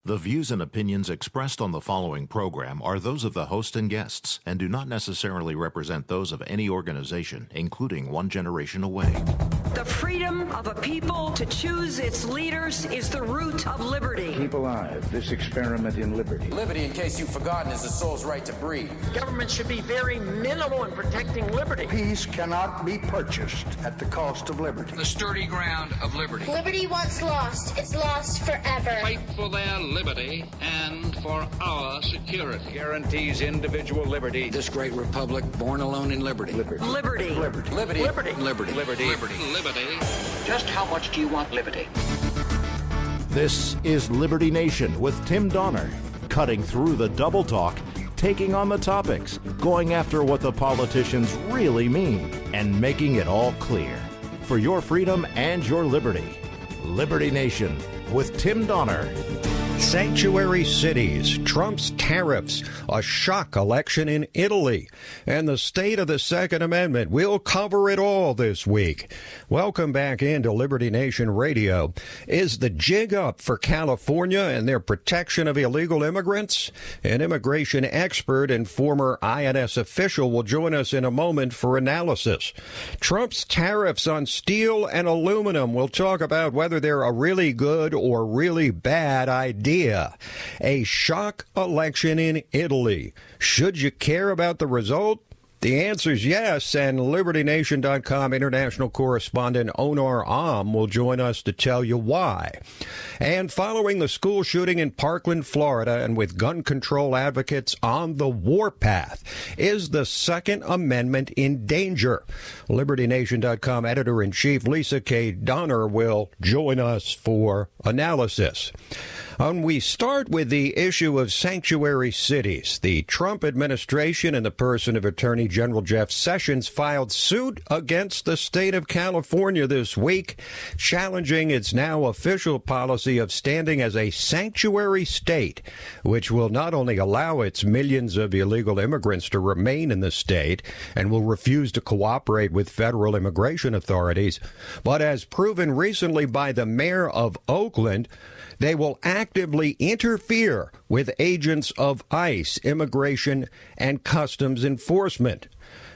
The views and opinions expressed on the following program are those of the host and guests and do not necessarily represent those of any organization, including One Generation Away. The freedom of a people to choose its leaders is the root of liberty. Keep alive this experiment in liberty. Liberty, in case you've forgotten, is the soul's right to breathe. Government should be very minimal in protecting liberty. Peace cannot be purchased at the cost of liberty. The sturdy ground of liberty. Liberty once lost is lost forever. Fight for their liberty and for our security. Guarantees individual liberty. This great republic, born alone in liberty. Liberty. Liberty. Liberty. Liberty. Liberty. Liberty. Just how much do you want liberty? This is Liberty Nation with Tim Donner, cutting through the double talk, taking on the topics, going after what the politicians really mean, and making it all clear. For your freedom and your liberty. Liberty Nation with Tim Donner. Sanctuary cities, Trump's tariffs, a shock election in Italy, and the state of the Second Amendment. We'll cover it all this week. Welcome back into Liberty Nation Radio. Is the jig up for California and their protection of illegal immigrants? An immigration expert and former INS official will join us in a moment for analysis. Trump's tariffs on steel and aluminum. We'll talk about whether they're a really good or really bad idea. A shock election in Italy. Should you care about the result? The answer is yes, and LibertyNation.com international correspondent Onar Am will join us to tell you why. And following the school shooting in Parkland, Florida, and with gun control advocates on the warpath, is the Second Amendment in danger? LibertyNation.com editor-in-chief Lisa K. Donner will join us for analysis. And we start with the issue of sanctuary cities. The Trump administration, in the person of Attorney General Jeff Sessions, filed suit against the state of California this week, challenging its now official policy of standing as a sanctuary state, which will not only allow its millions of illegal immigrants to remain in the state and will refuse to cooperate with federal immigration authorities, but as proven recently by the mayor of Oakland, they will actively interfere with agents of ICE, Immigration and Customs Enforcement.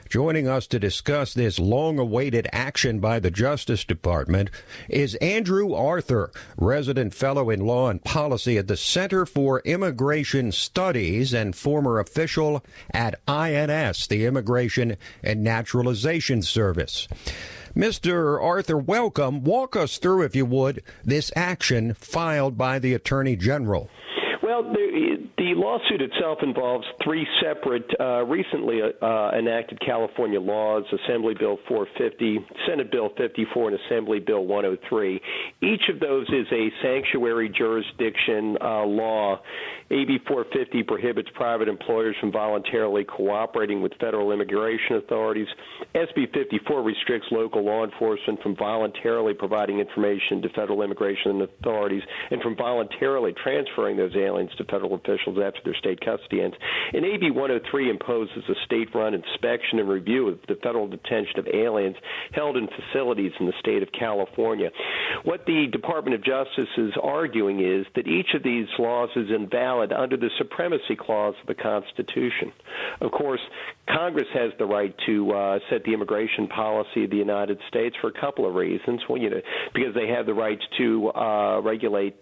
Joining us to discuss this long-awaited action by the Justice Department is Andrew Arthur, resident fellow in law and policy at the Center for Immigration Studies and former official at INS, the Immigration and Naturalization Service. Mr. Arthur, welcome. Walk us through, if you would, this action filed by the Attorney General. Well, the lawsuit itself involves three separate, recently enacted California laws: Assembly Bill 450, Senate Bill 54, and Assembly Bill 103. Each of those is a sanctuary jurisdiction law. AB 450 prohibits private employers from voluntarily cooperating with federal immigration authorities. SB 54 restricts local law enforcement from voluntarily providing information to federal immigration authorities and from voluntarily transferring those aliens to federal officials after their state custody ends. And AB 103 imposes a state-run inspection and review of the federal detention of aliens held in facilities in the state of California. What the Department of Justice is arguing is that each of these laws is invalid under the supremacy clause of the Constitution. Of course, Congress has the right to set the immigration policy of the United States for a couple of reasons. Well, because they have the right to regulate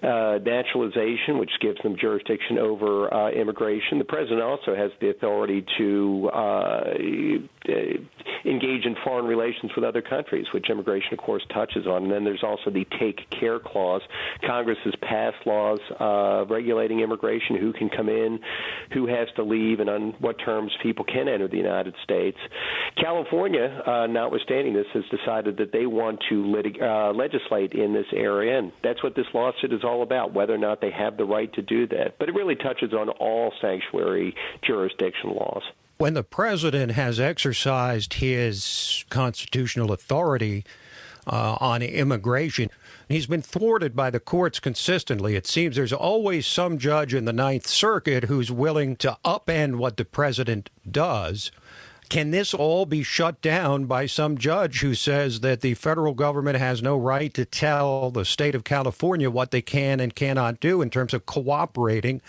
naturalization, which gives them jurisdiction over immigration. The president also has the authority to engage in foreign relations with other countries, which immigration, of course, touches on. And then there's also the take care clause. Congress has passed laws regulating immigration, who can come in, who has to leave, and on what terms people can enter the United States. California, notwithstanding this, has decided that they want to legislate in this area, and that's what this lawsuit is all about, whether or not they have the right to do that. But it really touches on all sanctuary jurisdiction laws. When the president has exercised his constitutional authority on immigration, he's been thwarted by the courts consistently. It seems there's always some judge in the Ninth Circuit who's willing to upend what the president does. Can this all be shut down by some judge who says that the federal government has no right to tell the state of California what they can and cannot do in terms of cooperating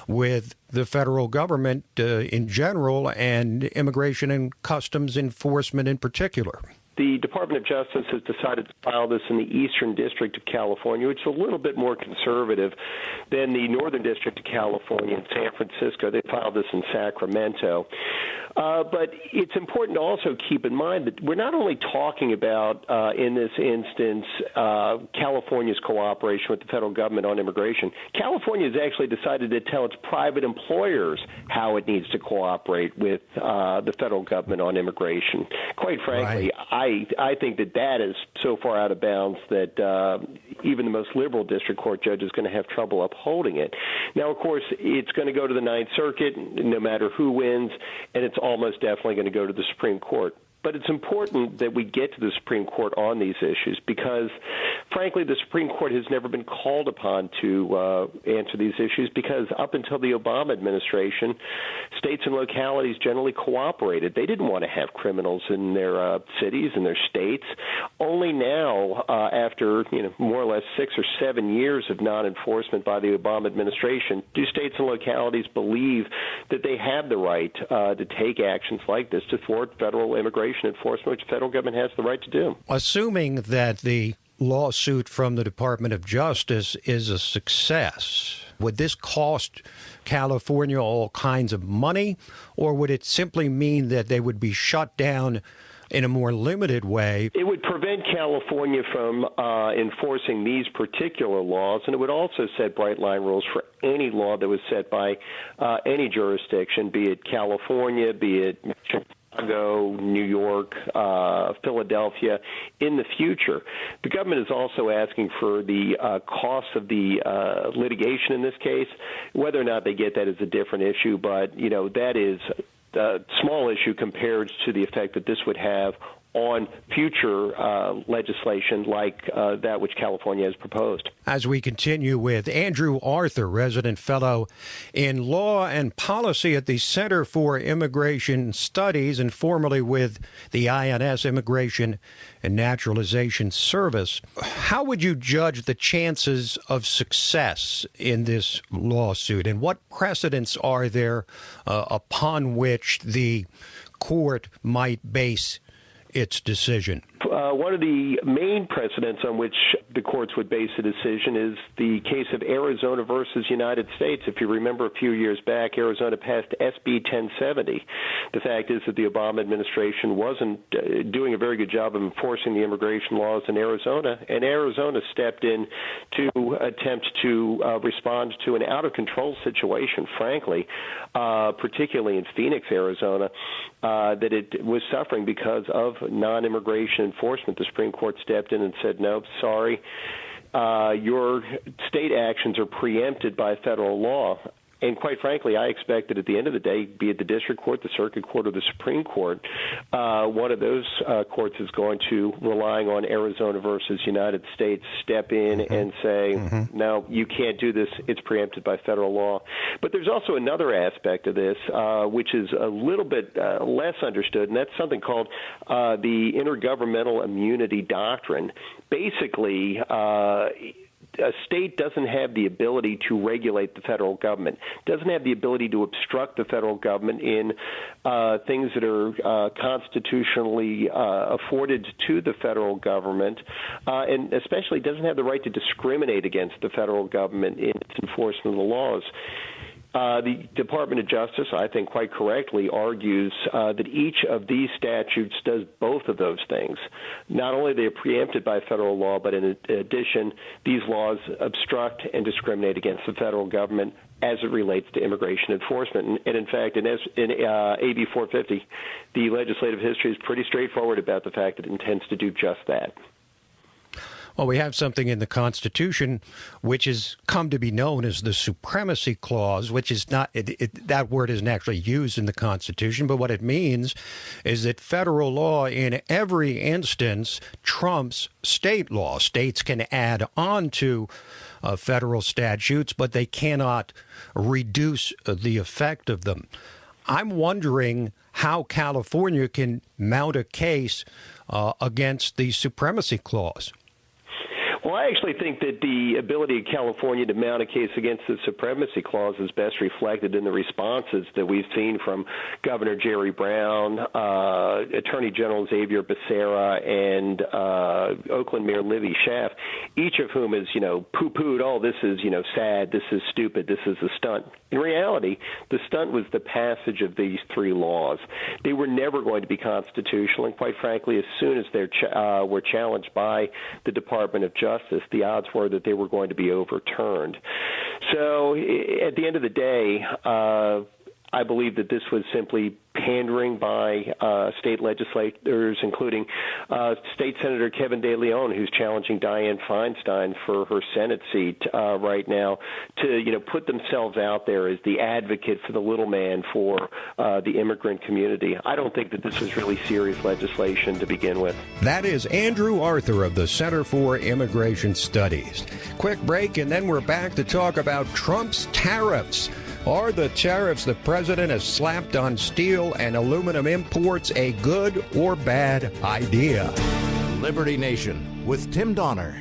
with the federal government in general and immigration and customs enforcement in particular? The Department of Justice has decided to file this in the Eastern District of California, which is a little bit more conservative than the Northern District of California in San Francisco. They filed this in Sacramento. But it's important to also keep in mind that we're not only talking about, in this instance, California's cooperation with the federal government on immigration. California has actually decided to tell its private employers how it needs to cooperate with the federal government on immigration. Quite frankly, I think that is so far out of bounds that even the most liberal district court judge is going to have trouble upholding it. Now, of course, it's going to go to the Ninth Circuit, no matter who wins, and it's almost definitely going to go to the Supreme Court. But it's important that we get to the Supreme Court on these issues because, frankly, the Supreme Court has never been called upon to answer these issues because up until the Obama administration, states and localities generally cooperated. They didn't want to have criminals in their cities and their states. Only now, after more or less 6 or 7 years of non-enforcement by the Obama administration, do states and localities believe that they have the right to take actions like this to thwart federal immigration enforcement, which the federal government has the right to do. Assuming that the lawsuit from the Department of Justice is a success, would this cost California all kinds of money, or would it simply mean that they would be shut down in a more limited way? It would prevent California from enforcing these particular laws, and it would also set bright-line rules for any law that was set by any jurisdiction, be it California, be it Chicago, New York, Philadelphia, in the future. The government is also asking for the cost of the litigation in this case. Whether or not they get that is a different issue, but, that is a small issue compared to the effect that this would have on future legislation like that which California has proposed. As we continue with Andrew Arthur, resident fellow in law and policy at the Center for Immigration Studies and formerly with the INS Immigration and Naturalization Service. How would you judge the chances of success in this lawsuit, and what precedents are there upon which the court might base its decision? One of the main precedents on which the courts would base a decision is the case of Arizona versus United States. If you remember, a few years back, Arizona passed SB 1070. The fact is that the Obama administration wasn't doing a very good job of enforcing the immigration laws in Arizona, and Arizona stepped in to attempt to respond to an out-of-control situation, frankly, particularly in Phoenix, Arizona, that it was suffering because of non-immigration enforcement. The Supreme Court stepped in and said, no, sorry, your state actions are preempted by federal law. And quite frankly, I expect that at the end of the day, be it the district court, the circuit court, or the Supreme Court, one of those courts is going to, relying on Arizona versus United States, step in and say, no, you can't do this. It's preempted by federal law. But there's also another aspect of this, which is a little bit less understood, and that's something called the Intergovernmental Immunity Doctrine. Basically, a state doesn't have the ability to regulate the federal government, doesn't have the ability to obstruct the federal government in things that are constitutionally afforded to the federal government, and especially doesn't have the right to discriminate against the federal government in its enforcement of the laws. The Department of Justice, I think quite correctly, argues that each of these statutes does both of those things. Not only are they preempted by federal law, but in addition, these laws obstruct and discriminate against the federal government as it relates to immigration enforcement. And in fact, in AB 450, the legislative history is pretty straightforward about the fact that it intends to do just that. Well, we have something in the Constitution which has come to be known as the Supremacy Clause, which is not, that word isn't actually used in the Constitution, but what it means is that federal law in every instance trumps state law. States can add on to federal statutes, but they cannot reduce the effect of them. I'm wondering how California can mount a case against the supremacy clause. Well, I actually think that the ability of California to mount a case against the supremacy clause is best reflected in the responses that we've seen from Governor Jerry Brown, Attorney General Xavier Becerra, and Oakland Mayor Libby Schaaf, each of whom has, poo-pooed, oh, this is, sad, this is stupid, this is a stunt. In reality, the stunt was the passage of these three laws. They were never going to be constitutional, and quite frankly, as soon as they were challenged by the Department of Justice, the odds were that they were going to be overturned. So at the end of the day, I believe that this was simply pandering by state legislators, including State Senator Kevin De Leon, who's challenging Dianne Feinstein for her Senate seat right now, to put themselves out there as the advocate for the little man for the immigrant community. I don't think that this was really serious legislation to begin with. That is Andrew Arthur of the Center for Immigration Studies. Quick break, and then we're back to talk about Trump's tariffs. Are the tariffs the president has slapped on steel and aluminum imports a good or bad idea? Liberty Nation with Tim Donner.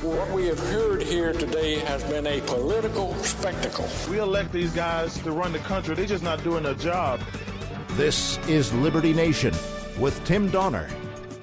What we have heard here today has been a political spectacle. We elect these guys to run the country. They're just not doing their job. This is Liberty Nation with Tim Donner.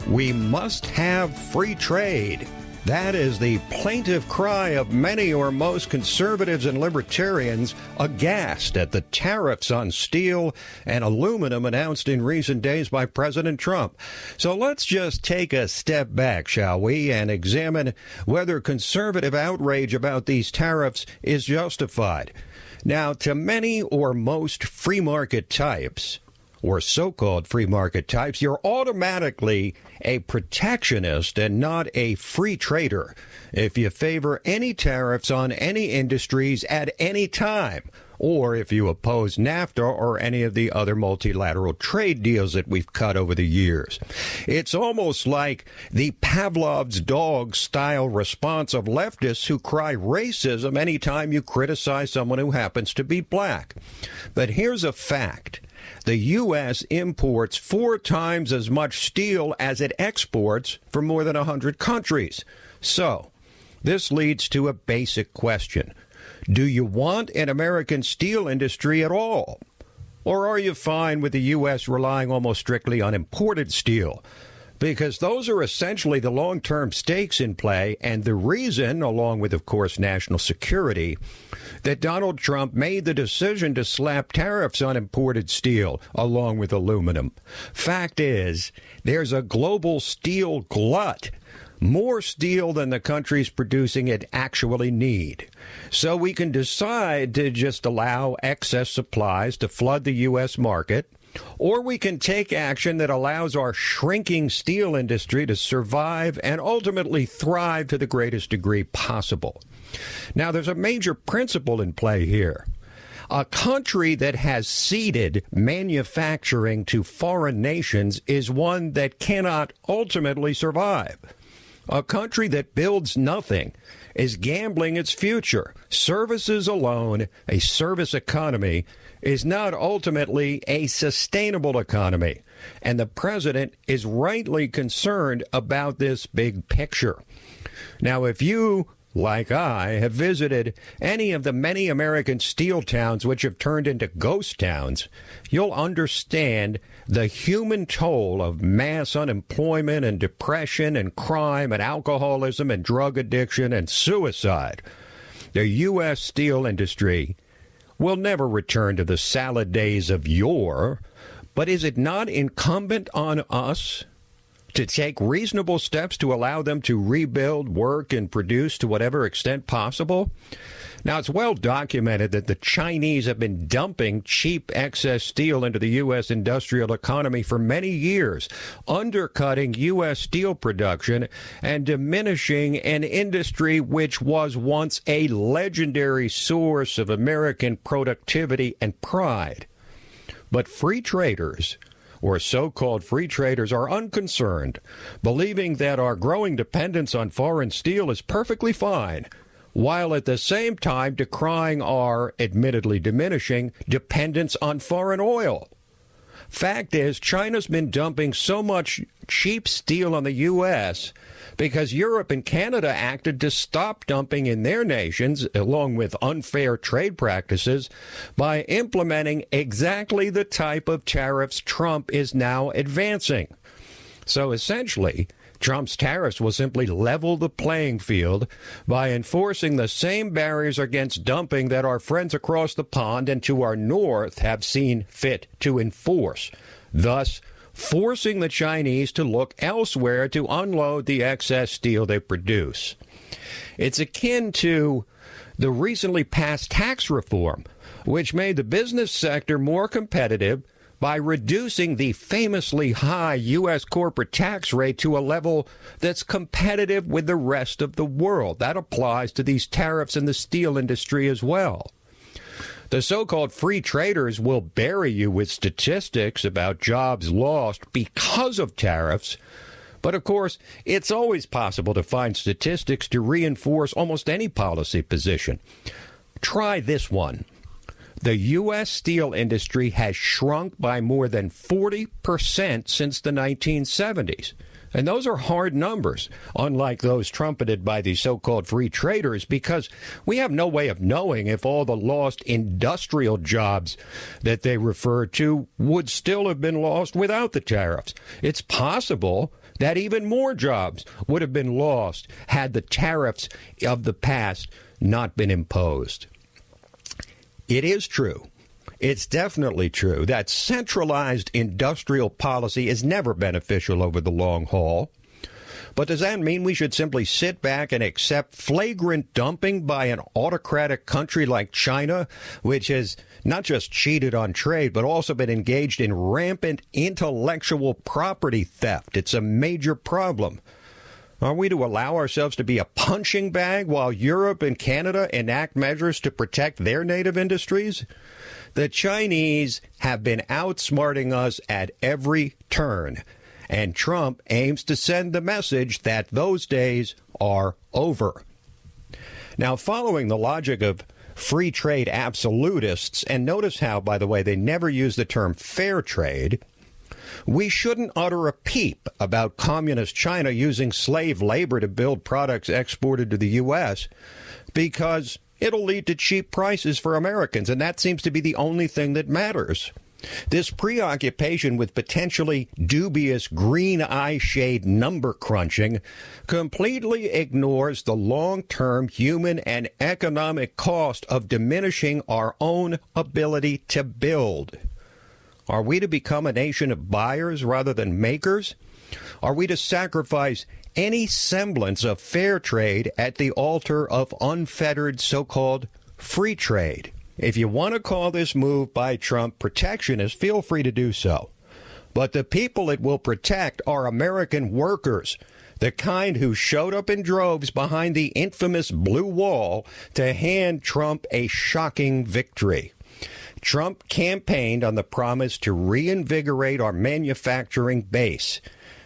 We must have free trade. That is the plaintive cry of many or most conservatives and libertarians aghast at the tariffs on steel and aluminum announced in recent days by President Trump. So let's just take a step back, shall we, and examine whether conservative outrage about these tariffs is justified. Now, to many or most free market types, or so-called free market types, you're automatically a protectionist and not a free trader if you favor any tariffs on any industries at any time, or if you oppose NAFTA or any of the other multilateral trade deals that we've cut over the years. It's almost like the Pavlov's dog style response of leftists who cry racism anytime you criticize someone who happens to be black. But here's a fact. The U.S. imports 4 times as much steel as it exports from more than 100 countries. So, this leads to a basic question. Do you want an American steel industry at all? Or are you fine with the U.S. relying almost strictly on imported steel? Because those are essentially the long-term stakes in play and the reason, along with, of course, national security, that Donald Trump made the decision to slap tariffs on imported steel along with aluminum. Fact is, there's a global steel glut. More steel than the countries producing it actually need. So we can decide to just allow excess supplies to flood the U.S. market, or we can take action that allows our shrinking steel industry to survive and ultimately thrive to the greatest degree possible. Now, there's a major principle in play here. A country that has ceded manufacturing to foreign nations is one that cannot ultimately survive. A country that builds nothing is gambling its future. Services alone, a service economy, is not ultimately a sustainable economy. And the president is rightly concerned about this big picture. Now, if you, like I, have visited any of the many American steel towns which have turned into ghost towns, you'll understand the human toll of mass unemployment and depression and crime and alcoholism and drug addiction and suicide. The U.S. steel industry will never return to the salad days of yore, but is it not incumbent on us to take reasonable steps to allow them to rebuild, work, and produce to whatever extent possible? Now, it's well documented that the Chinese have been dumping cheap excess steel into the U.S. industrial economy for many years, undercutting U.S. steel production and diminishing an industry which was once a legendary source of American productivity and pride. But free traders or so-called free traders are unconcerned, believing that our growing dependence on foreign steel is perfectly fine, while at the same time decrying our, admittedly diminishing, dependence on foreign oil. Fact is, China's been dumping so much cheap steel on the U.S. because Europe and Canada acted to stop dumping in their nations, along with unfair trade practices, by implementing exactly the type of tariffs Trump is now advancing. So essentially, Trump's tariffs will simply level the playing field by enforcing the same barriers against dumping that our friends across the pond and to our north have seen fit to enforce, thus forcing the Chinese to look elsewhere to unload the excess steel they produce. It's akin to the recently passed tax reform, which made the business sector more competitive by reducing the famously high U.S. corporate tax rate to a level that's competitive with the rest of the world. That applies to these tariffs in the steel industry as well. The so-called free traders will bury you with statistics about jobs lost because of tariffs. But, of course, it's always possible to find statistics to reinforce almost any policy position. Try this one. The U.S. steel industry has shrunk by more than 40% since the 1970s. And those are hard numbers, unlike those trumpeted by the so-called free traders, because we have no way of knowing if all the lost industrial jobs that they refer to would still have been lost without the tariffs. It's possible that even more jobs would have been lost had the tariffs of the past not been imposed. It is true. It's definitely true that centralized industrial policy is never beneficial over the long haul. But does that mean we should simply sit back and accept flagrant dumping by an autocratic country like China, which has not just cheated on trade, but also been engaged in rampant intellectual property theft? It's a major problem. Are we to allow ourselves to be a punching bag while Europe and Canada enact measures to protect their native industries? The Chinese have been outsmarting us at every turn, and Trump aims to send the message that those days are over. Now, following the logic of free trade absolutists, and notice how, by the way, they never use the term fair trade, we shouldn't utter a peep about communist China using slave labor to build products exported to the U.S. because it'll lead to cheap prices for Americans, and that seems to be the only thing that matters. This preoccupation with potentially dubious green eye shade number crunching completely ignores the long-term human and economic cost of diminishing our own ability to build. Are we to become a nation of buyers rather than makers? Are we to sacrifice any semblance of fair trade at the altar of unfettered so-called free trade? If you want to call this move by Trump protectionist, feel free to do so. But the people it will protect are American workers, the kind who showed up in droves behind the infamous blue wall to hand Trump a shocking victory. Trump campaigned on the promise to reinvigorate our manufacturing base.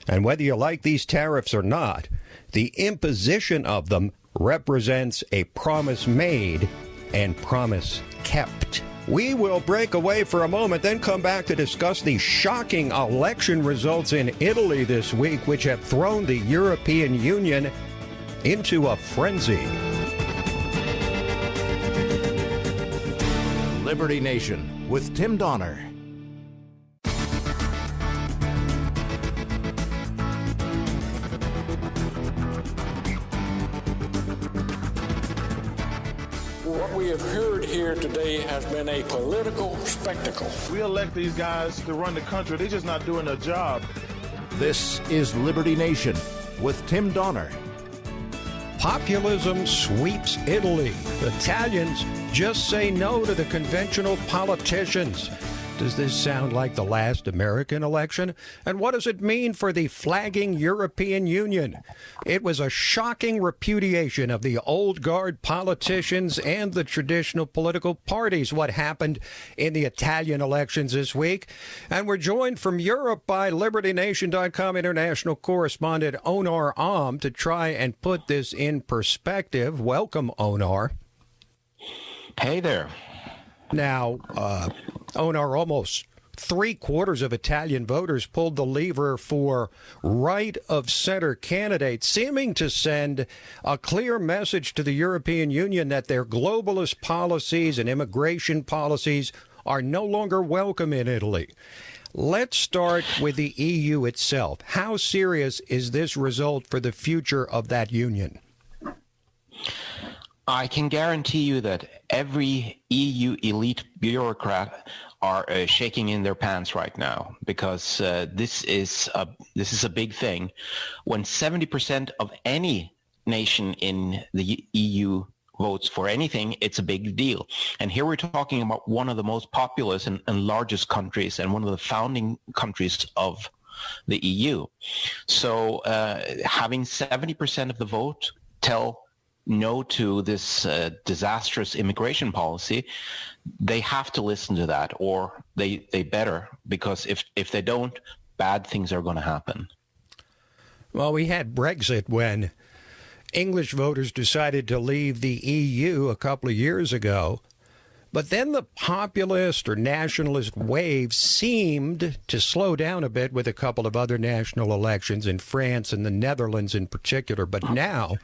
And whether you like these tariffs or not, the imposition of them represents a promise made and promise kept. We will break away for a moment, then come back to discuss the shocking election results in Italy this week, which have thrown the European Union into a frenzy. Liberty Nation with Tim Donner. What we have heard here today has been a political spectacle. We elect these guys to run the country. They're just not doing their job. This is Liberty Nation with Tim Donner. Populism sweeps Italy. Italians just say no to the conventional politicians. Does this sound like the last American election? And what does it mean for the flagging European Union? It was a shocking repudiation of the old guard politicians and the traditional political parties, what happened in the Italian elections this week. And we're joined from Europe by LibertyNation.com international correspondent Onar Am to try and put this in perspective. Welcome, Onar. Hey there. Now, Onar, almost 3/4 of Italian voters pulled the lever for right-of-center candidates, seeming to send a clear message to the European Union that their globalist policies and immigration policies are no longer welcome in Italy. Let's start with the EU itself. How serious is this result for the future of that union? I can guarantee you that every EU elite bureaucrat are shaking in their pants right now, because this is a big thing. When 70% of any nation in the EU votes for anything, it's a big deal. And here we're talking about one of the most populous and largest countries, and one of the founding countries of the EU. So having 70% of the vote tell no to this disastrous immigration policy, they have to listen to that, or they better, because if they don't, bad things are going to happen. Well, we had Brexit when English voters decided to leave the EU a couple of years ago. But then the populist or nationalist wave seemed to slow down a bit with a couple of other national elections in France and the Netherlands in particular. But now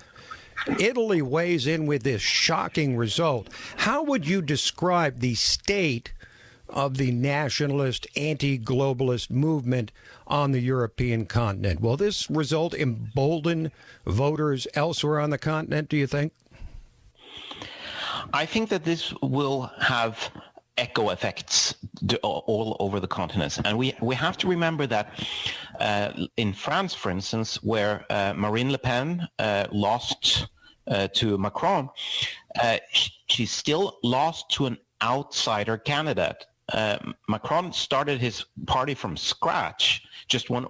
Italy weighs in with this shocking result. How would you describe the state of the nationalist, anti-globalist movement on the European continent? Will this result embolden voters elsewhere on the continent, do you think? I think that this will have echo effects all over the continent. And we have to remember that in France, for instance, where Marine Le Pen lost to Macron, she still lost to an outsider candidate. Macron started his party from scratch just one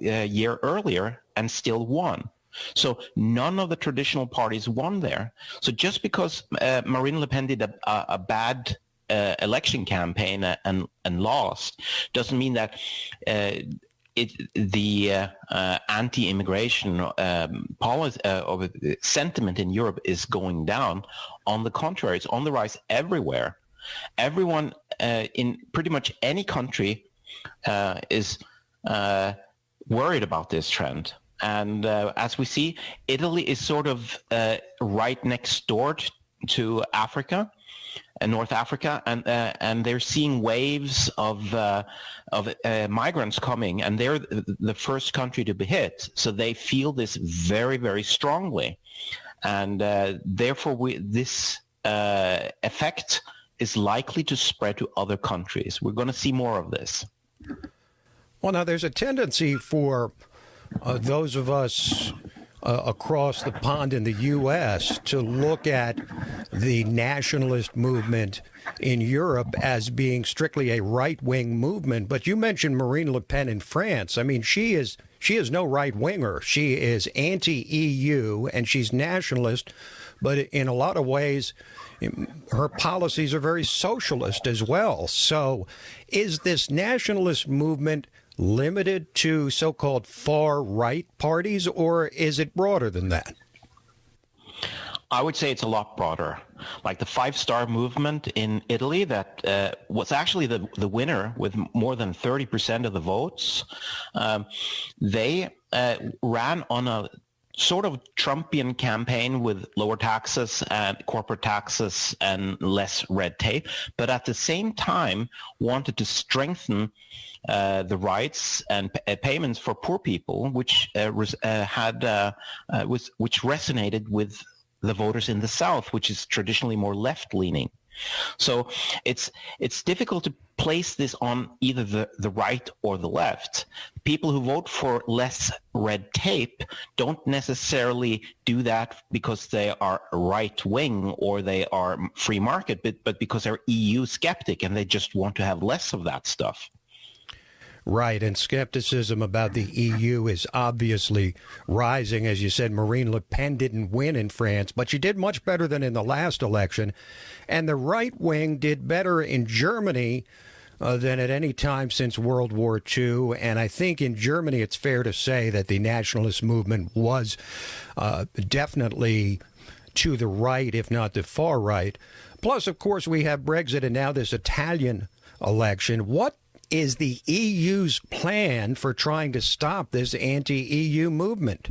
year earlier and still won. So none of the traditional parties won there. So just because Marine Le Pen did a bad election campaign and lost, doesn't mean that the anti-immigration policy or sentiment in Europe is going down. On the contrary, it's on the rise everywhere. Everyone in pretty much any country is worried about this trend. And as we see, Italy is sort of right next door to Africa, North Africa, and they're seeing waves of migrants coming, and they're the first country to be hit. So they feel this very, very strongly, and therefore this effect is likely to spread to other countries. We're going to see more of this. Well, now there's a tendency for those of us across the pond in the U.S. to look at the nationalist movement in Europe as being strictly a right-wing movement. But you mentioned Marine Le Pen in France. I mean, she is no right-winger. She is anti-EU and she's nationalist, but in a lot of ways, her policies are very socialist as well. So is this nationalist movement limited to so-called far-right parties, or is it broader than that? I would say it's a lot broader. Like the Five Star Movement in Italy, that was actually the winner with more than 30% of the votes. They ran on a sort of Trumpian campaign with lower taxes and corporate taxes and less red tape, but at the same time wanted to strengthen the rights and payments for poor people, which resonated with the voters in the South, which is traditionally more left-leaning. So it's difficult to place this on either the right or the left. People who vote for less red tape don't necessarily do that because they are right wing or they are free market, but because they're EU skeptic and they just want to have less of that stuff. Right, and skepticism about the EU is obviously rising. As you said, Marine Le Pen didn't win in France, but she did much better than in the last election. And the right wing did better in Germany than at any time since World War II. And I think in Germany it's fair to say that the nationalist movement was definitely to the right, if not the far right. Plus, of course, we have Brexit and now this Italian election. What is the EU's plan for trying to stop this anti-EU movement?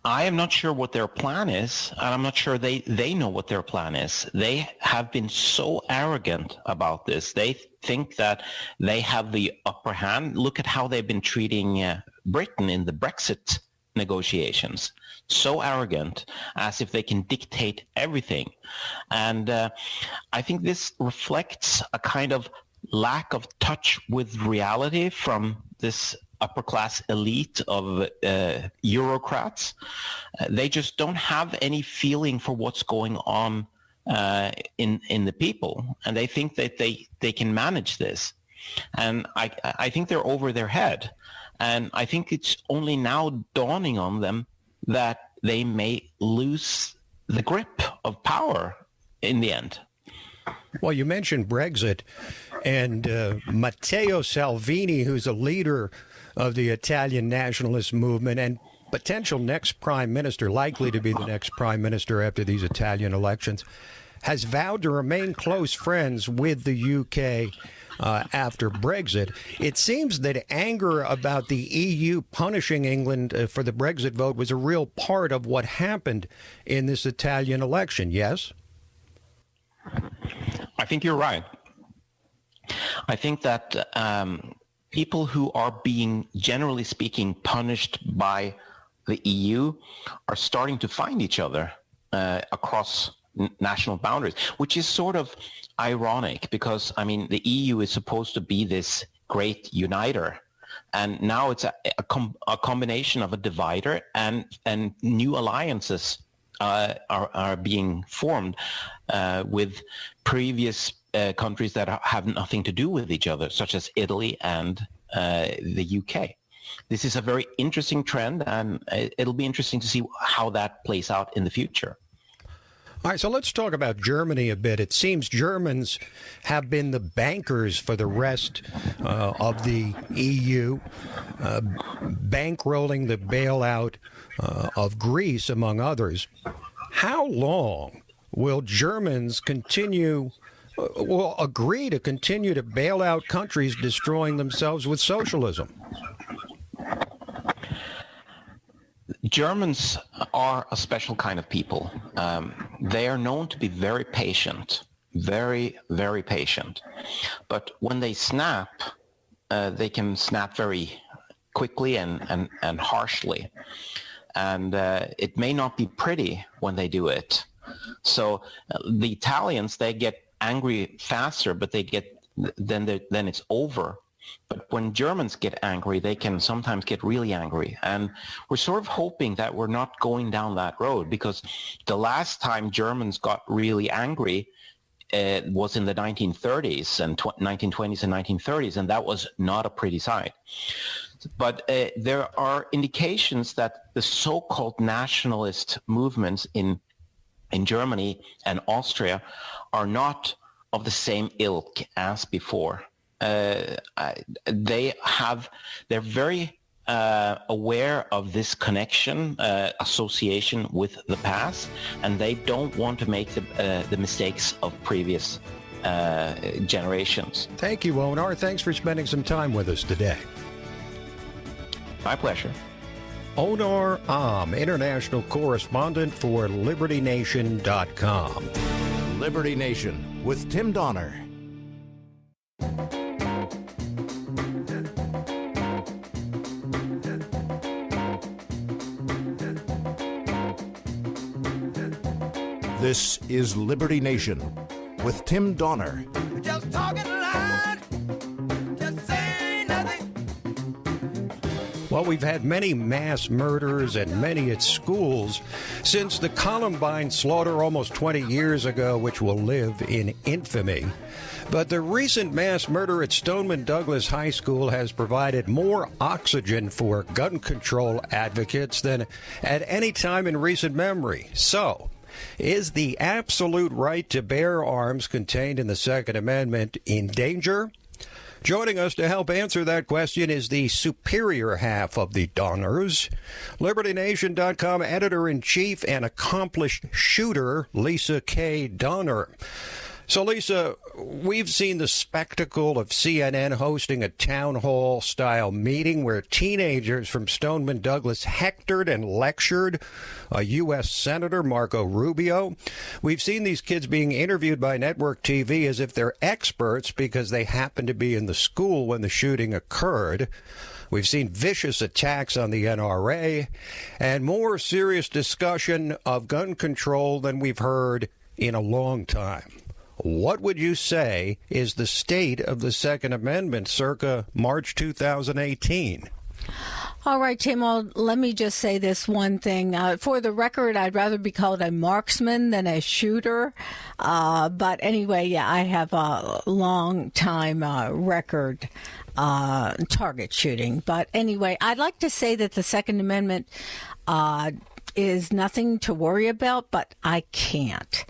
I am not sure what their plan is, and I'm not sure they know what their plan is. They have been so arrogant about this. They think that they have the upper hand. Look at how they've been treating Britain in the Brexit negotiations. So arrogant, as if they can dictate everything. And I think this reflects a kind of lack of touch with reality from this upper class elite of Eurocrats. They just don't have any feeling for what's going on in the people, and they think that they can manage this. And I think they're over their head. And I think it's only now dawning on them that they may lose the grip of power in the end. Well, you mentioned Brexit, and Matteo Salvini, who's a leader of the Italian nationalist movement and potential next prime minister, likely to be the next prime minister after these Italian elections, has vowed to remain close friends with the UK after Brexit. It seems that anger about the EU punishing England for the Brexit vote was a real part of what happened in this Italian election, yes? I think you're right. I think that people who are being, generally speaking, punished by the EU are starting to find each other across national boundaries, which is sort of ironic because, I mean, the EU is supposed to be this great uniter, and now it's a combination of a divider and new alliances are being formed with previous countries that have nothing to do with each other, such as Italy and the UK. This is a very interesting trend, and it'll be interesting to see how that plays out in the future. All right, so let's talk about Germany a bit. It seems Germans have been the bankers for the rest of the EU, bankrolling the bailout of Greece, among others. How long will Germans agree to continue to bail out countries destroying themselves with socialism? Germans are a special kind of people. They are known to be very patient, very, very patient. But when they snap, they can snap very quickly and harshly. And it may not be pretty when they do it. So the Italians, they get angry faster, but then it's over. But when Germans get angry, they can sometimes get really angry. And we're sort of hoping that we're not going down that road, because the last time Germans got really angry was in the 1930s and 1920s and 1930s, and that was not a pretty sight. But there are indications that the so-called nationalist movements in Germany and Austria are not of the same ilk as before. They're very aware of this connection, association with the past, and they don't want to make the mistakes of previous generations. Thank you, Onar. Thanks for spending some time with us today. My pleasure. Onar Am, international correspondent for LibertyNation.com. Liberty Nation with Tim Donner. This is Liberty Nation with Tim Donner. Just talking loud, just saying nothing. Well, we've had many mass murders and many at schools since the Columbine slaughter almost 20 years ago, which will live in infamy. But the recent mass murder at Stoneman Douglas High School has provided more oxygen for gun control advocates than at any time in recent memory. So, is the absolute right to bear arms contained in the Second Amendment in danger? Joining us to help answer that question is the superior half of the Donners, LibertyNation.com editor-in-chief and accomplished shooter, Lisa K. Donner. So, Lisa, we've seen the spectacle of CNN hosting a town hall-style meeting where teenagers from Stoneman Douglas hectored and lectured a U.S. Senator, Marco Rubio. We've seen these kids being interviewed by network TV as if they're experts because they happened to be in the school when the shooting occurred. We've seen vicious attacks on the NRA and more serious discussion of gun control than we've heard in a long time. What would you say is the state of the Second Amendment circa March 2018? All right, Tim, well, let me just say this one thing. For the record, I'd rather be called a marksman than a shooter. But anyway, yeah, I have a long time record target shooting. But anyway, I'd like to say that the Second Amendment is nothing to worry about, but I can't.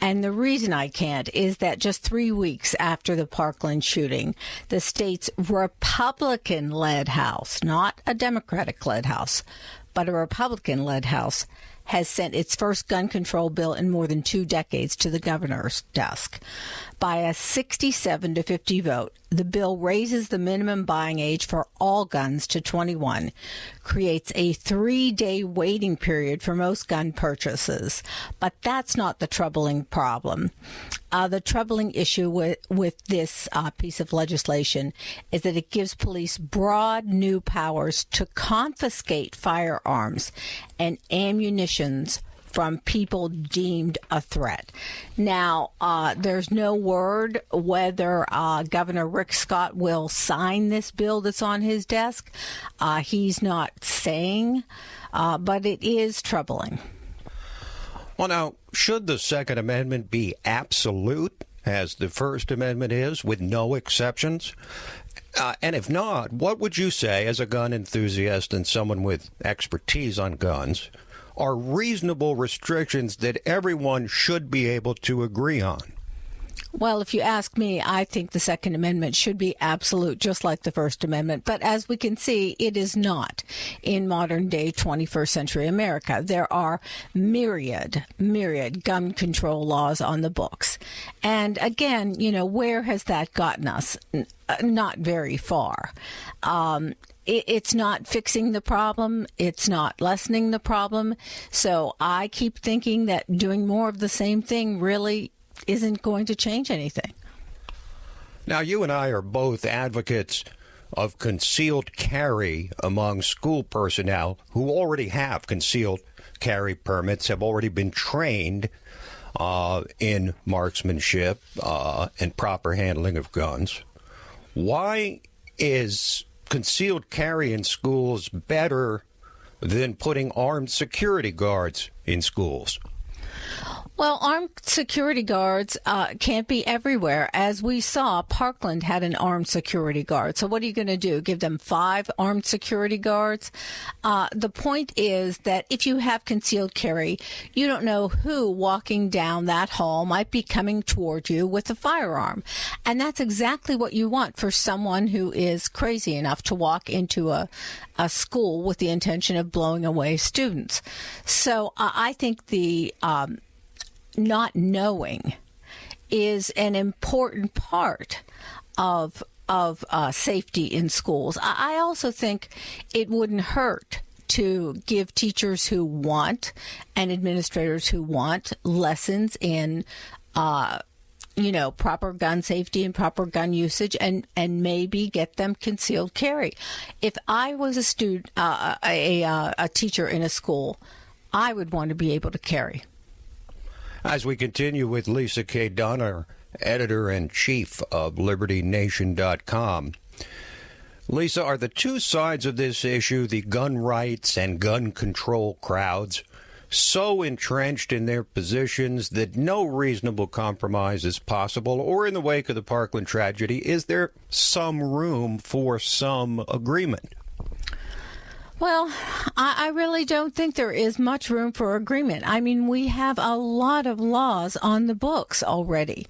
And the reason I can't is that just 3 weeks after the Parkland shooting, the state's Republican-led House, not a Democratic-led House, but a Republican-led House, has sent its first gun control bill in more than 2 decades to the governor's desk. By a 67-50 vote, the bill raises the minimum buying age for all guns to 21, creates a 3-day waiting period for most gun purchases. But that's not the troubling problem. The troubling issue with this piece of legislation is that it gives police broad new powers to confiscate firearms and ammunitions from people deemed a threat. Now, there's no word whether Governor Rick Scott will sign this bill that's on his desk. He's not saying, but it is troubling. Well, now, should the Second Amendment be absolute, as the First Amendment is, with no exceptions? And if not, what would you say, as a gun enthusiast and someone with expertise on guns, are reasonable restrictions that everyone should be able to agree on? Well, if you ask me, I think the Second Amendment should be absolute, just like the First Amendment. But as we can see, it is not in modern-day 21st century America. There are myriad gun control laws on the books. And again, where has that gotten us? Not very far. It's not fixing the problem. It's not lessening the problem. So I keep thinking that doing more of the same thing really isn't going to change anything. Now, you and I are both advocates of concealed carry among school personnel who already have concealed carry permits, have already been trained in marksmanship and proper handling of guns. Why is concealed carry in schools better than putting armed security guards in schools? Well, armed security guards can't be everywhere. As we saw, Parkland had an armed security guard. So what are you going to do? Give them 5 armed security guards? The point is that if you have concealed carry, you don't know who walking down that hall might be coming toward you with a firearm. And that's exactly what you want for someone who is crazy enough to walk into a school with the intention of blowing away students. So I think the not knowing is an important part of safety in schools. I also think it wouldn't hurt to give teachers who want and administrators who want lessons in proper gun safety and proper gun usage, and maybe get them concealed carry. If I was a student, a teacher in a school, I would want to be able to carry. As we continue with Lisa K. Donner, editor-in-chief of LibertyNation.com. Lisa, are the two sides of this issue, the gun rights and gun control crowds, so entrenched in their positions that no reasonable compromise is possible? Or in the wake of the Parkland tragedy, is there some room for some agreement? Well, I really don't think there is much room for agreement. I mean, we have a lot of laws on the books already.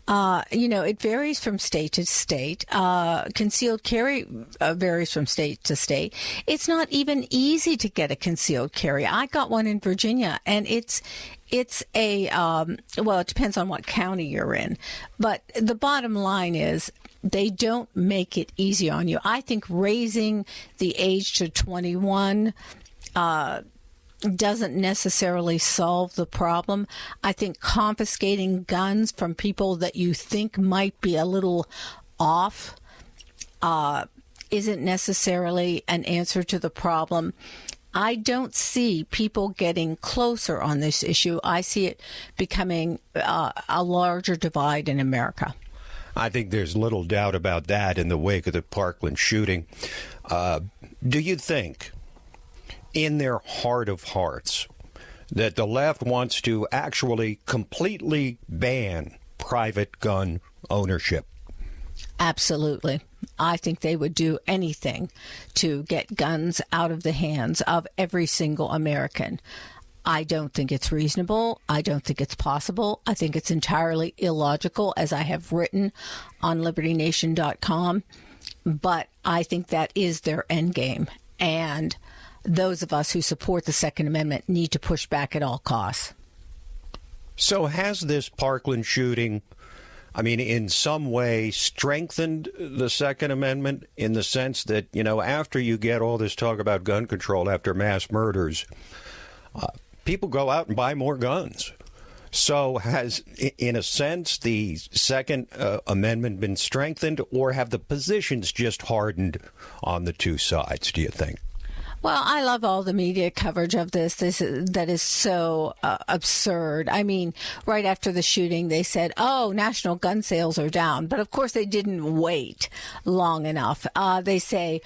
It varies from state to state. Concealed carry varies from state to state. It's not even easy to get a concealed carry. I got one in Virginia, and it depends on what county you're in. But the bottom line is, they don't make it easy on you. I think raising the age to 21 doesn't necessarily solve the problem. I think confiscating guns from people that you think might be a little off isn't necessarily an answer to the problem. I don't see people getting closer on this issue. I see it becoming a larger divide in America. I think there's little doubt about that in the wake of the Parkland shooting. Do you think, in their heart of hearts, that the left wants to actually completely ban private gun ownership? Absolutely. I think they would do anything to get guns out of the hands of every single American. I don't think it's reasonable. I don't think it's possible. I think it's entirely illogical, as I have written on LibertyNation.com. But I think that is their end game. And those of us who support the Second Amendment need to push back at all costs. So has this Parkland shooting, in some way strengthened the Second Amendment in the sense that, after you get all this talk about gun control after mass murders, people go out and buy more guns. So has, in a sense, the Second Amendment been strengthened, or have the positions just hardened on the two sides, do you think? Well, I love all the media coverage of this. That is so absurd. I mean, right after the shooting, they said, national gun sales are down. But, of course, they didn't wait long enough. They say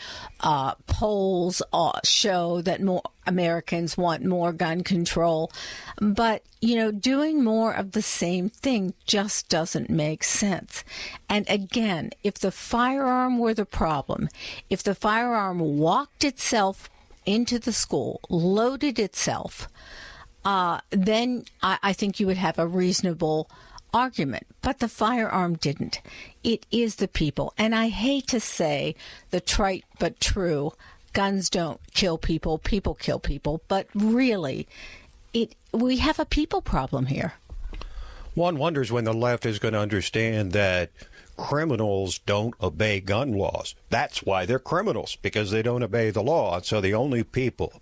polls show that more Americans want more gun control. But, doing more of the same thing just doesn't make sense. And, again, if the firearm were the problem, if the firearm walked itself into the school, loaded itself, then I think you would have a reasonable argument. But the firearm didn't. It is the people. And I hate to say the trite but true, guns don't kill people, people kill people. But really, we have a people problem here. One wonders when the left is going to understand that criminals don't obey gun laws. That's why they're criminals, because they don't obey the law. So the only people,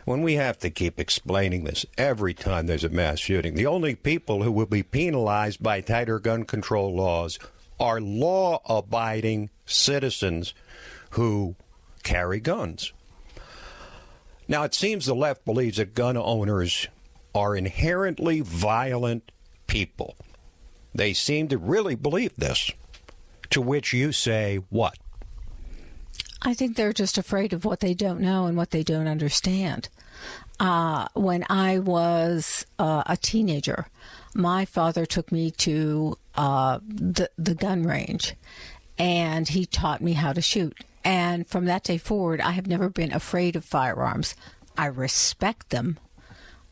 when we have to keep explaining this every time there's a mass shooting, the only people who will be penalized by tighter gun control laws are law-abiding citizens who carry guns. Now, it seems the left believes that gun owners are inherently violent people. They seem to really believe this, to which you say what? I think they're just afraid of what they don't know and what they don't understand. When I was a teenager, my father took me to the gun range, and he taught me how to shoot. And from that day forward, I have never been afraid of firearms. I respect them.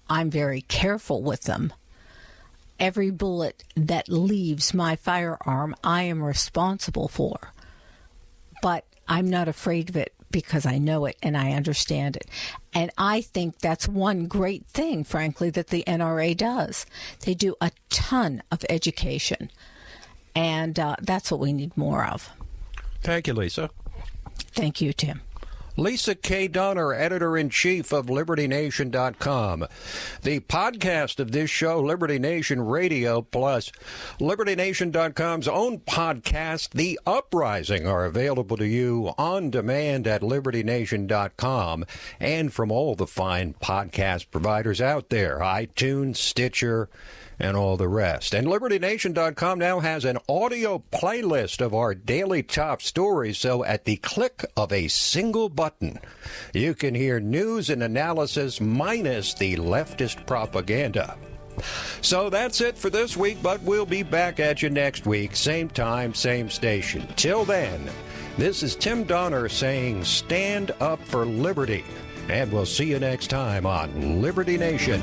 I'm very careful with them. Every bullet that leaves my firearm, I am responsible for. But I'm not afraid of it because I know it and I understand it. And I think that's one great thing, frankly, that the NRA does. They do a ton of education. And that's what we need more of. Thank you, Lisa. Thank you, Tim. Lisa K. Donner, editor-in-chief of LibertyNation.com. The podcast of this show, Liberty Nation Radio, plus LibertyNation.com's own podcast, The Uprising, are available to you on demand at LibertyNation.com and from all the fine podcast providers out there, iTunes, Stitcher, and all the rest. And LibertyNation.com now has an audio playlist of our daily top stories, so at the click of a single button, you can hear news and analysis minus the leftist propaganda. So that's it for this week, but we'll be back at you next week, same time, same station. Till then, this is Tim Donner saying stand up for liberty, and we'll see you next time on Liberty Nation.